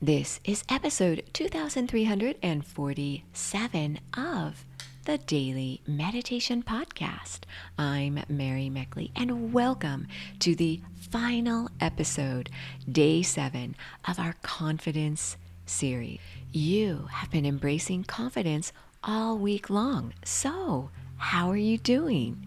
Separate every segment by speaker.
Speaker 1: This is episode 2347 of the Daily Meditation Podcast. I'm Mary Meckley, and welcome to the final episode, day 7 of our confidence series. You have been embracing confidence all week long. So, how are you doing?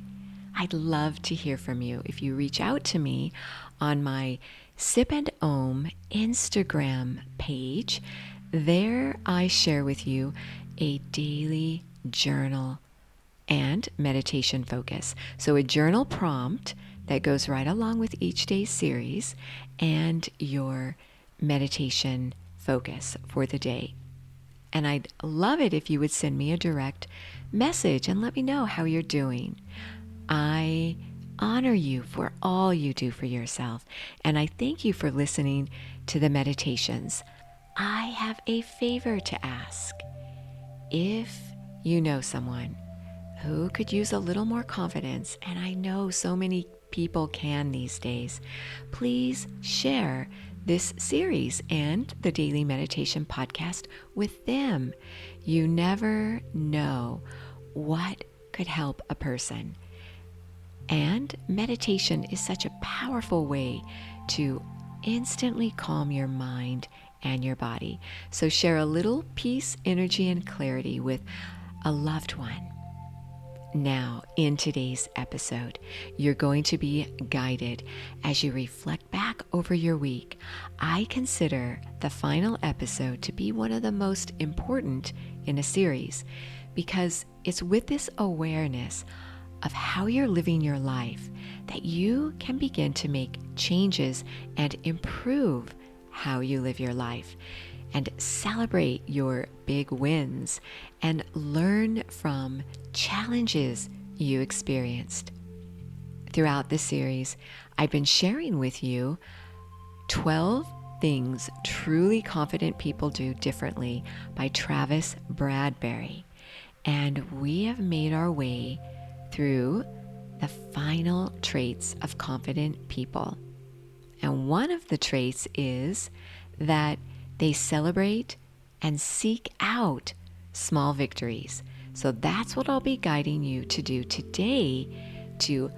Speaker 1: I'd love to hear from you if you reach out to me on my Sip and Om Instagram page. There I share with you a daily journal and meditation focus. So a journal prompt that goes right along with each day's series and your meditation focus for the day. And I'd love it if you would send me a direct message and let me know how you're doing. I honor you for all you do for yourself, and I thank you for listening to the meditations. I have a favor to ask. If you know someone who could use a little more confidence, and I know so many people can these days, please share this series and the Daily Meditation Podcast with them. You never know what could help a person. And meditation is such a powerful way to instantly calm your mind and your body. So share a little peace, energy, and clarity with a loved one. Now, in today's episode, you're going to be guided as you reflect back over your week. I consider the final episode to be one of the most important in a series because it's with this awareness of how you're living your life that you can begin to make changes and improve how you live your life and celebrate your big wins and learn from challenges you experienced. Throughout this series, I've been sharing with you 12 things truly confident people do differently by Travis Bradberry. And we have made our way through the final traits of confident people. And one of the traits is that they celebrate and seek out small victories. So that's what I'll be guiding you to do today, to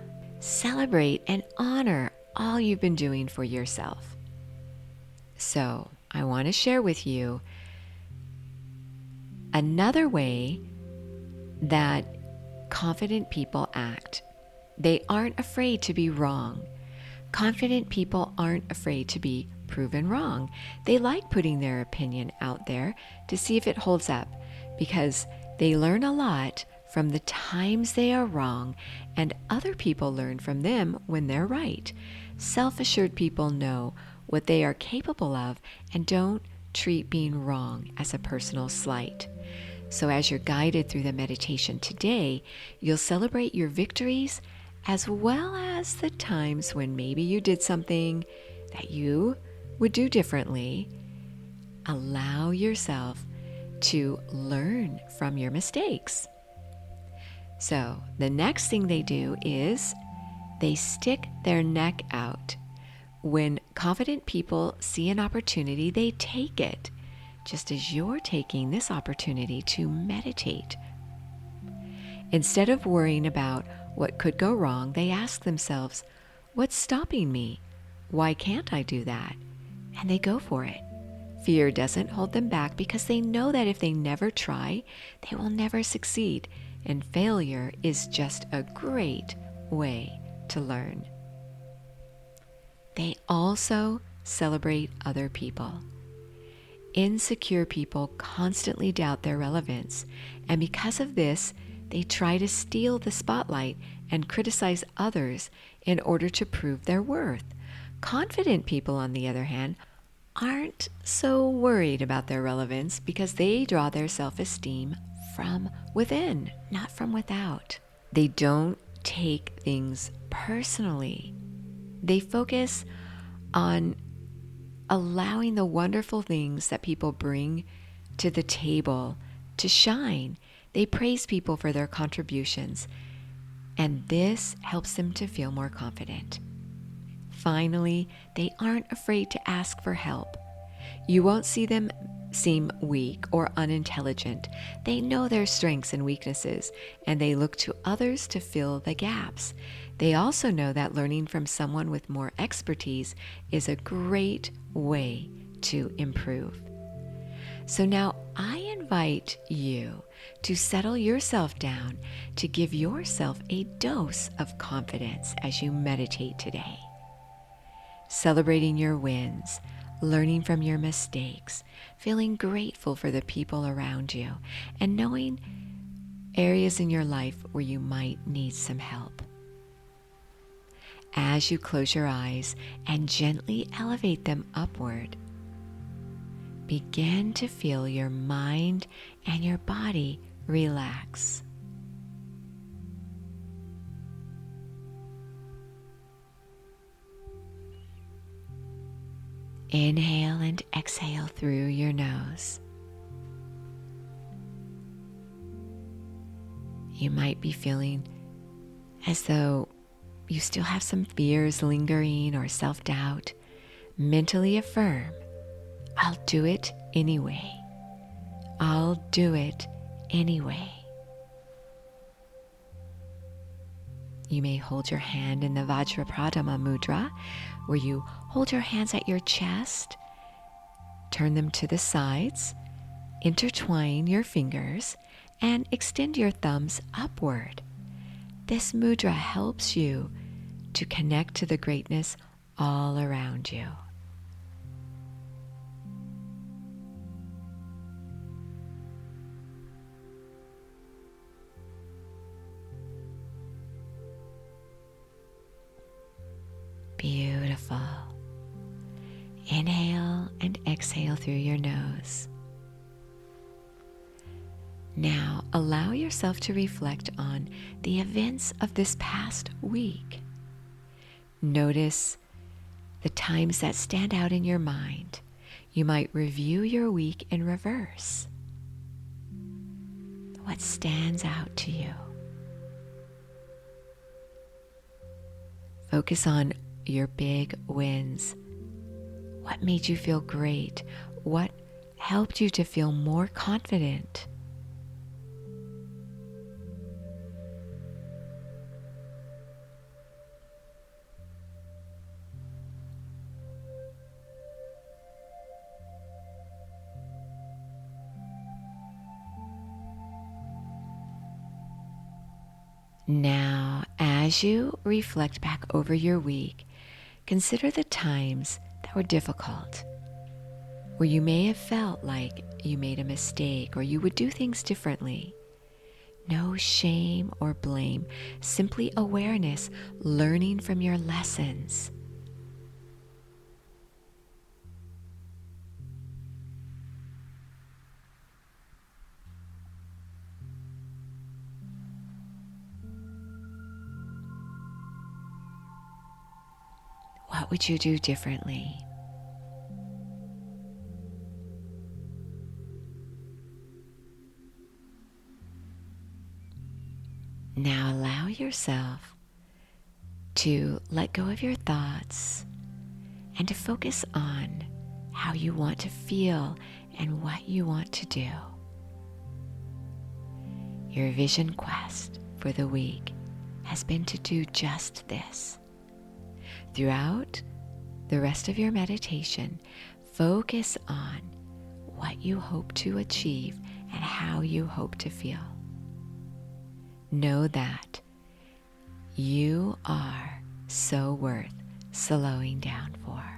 Speaker 1: celebrate and honor all you've been doing for yourself. So I want to share with you another way that confident people act. They aren't afraid to be wrong. Confident people aren't afraid to be proven wrong. They like putting their opinion out there to see if it holds up because they learn a lot from the times they are wrong, and other people learn from them when they're right. Self-assured people know what they are capable of and don't treat being wrong as a personal slight. So as you're guided through the meditation today, you'll celebrate your victories as well as the times when maybe you did something that you would do differently. Allow yourself to learn from your mistakes. So the next thing they do is they stick their neck out. When confident people see an opportunity, they take it, just as you're taking this opportunity to meditate. Instead of worrying about what could go wrong, they ask themselves, what's stopping me? Why can't I do that? And they go for it. Fear doesn't hold them back because they know that if they never try, they will never succeed. And failure is just a great way to learn. They also celebrate other people. Insecure people constantly doubt their relevance, and because of this, they try to steal the spotlight and criticize others in order to prove their worth. Confident people, on the other hand, aren't so worried about their relevance because they draw their self-esteem from within, not from without. They don't take things personally. They focus on allowing the wonderful things that people bring to the table to shine. They praise people for their contributions, and this helps them to feel more confident. Finally, they aren't afraid to ask for help. You won't see them seem weak or unintelligent. They know their strengths and weaknesses, and they look to others to fill the gaps. They also know that learning from someone with more expertise is a great way to improve. So now I invite you to settle yourself down to give yourself a dose of confidence as you meditate today. Celebrating your wins, learning from your mistakes, feeling grateful for the people around you, and knowing areas in your life where you might need some help. As you close your eyes and gently elevate them upward, begin to feel your mind and your body relax. Inhale and exhale through your nose. You might be feeling as though you still have some fears lingering or self-doubt. Mentally affirm, I'll do it anyway. I'll do it anyway. You may hold your hand in the Vajrapradama mudra, where you hold your hands at your chest, turn them to the sides, intertwine your fingers, and extend your thumbs upward. This mudra helps you to connect to the greatness all around you. Beautiful. Inhale and exhale through your nose. Now allow yourself to reflect on the events of this past week. Notice the times that stand out in your mind. You might review your week in reverse. What stands out to you? Focus on your big wins. What made you feel great? What helped you to feel more confident? Now, as you reflect back over your week, consider the times that were difficult, where you may have felt like you made a mistake or you would do things differently. No shame or blame, simply awareness, learning from your lessons. What would you do differently? Now allow yourself to let go of your thoughts and to focus on how you want to feel and what you want to do. Your vision quest for the week has been to do just this. Throughout the rest of your meditation, focus on what you hope to achieve and how you hope to feel. Know that you are so worth slowing down for.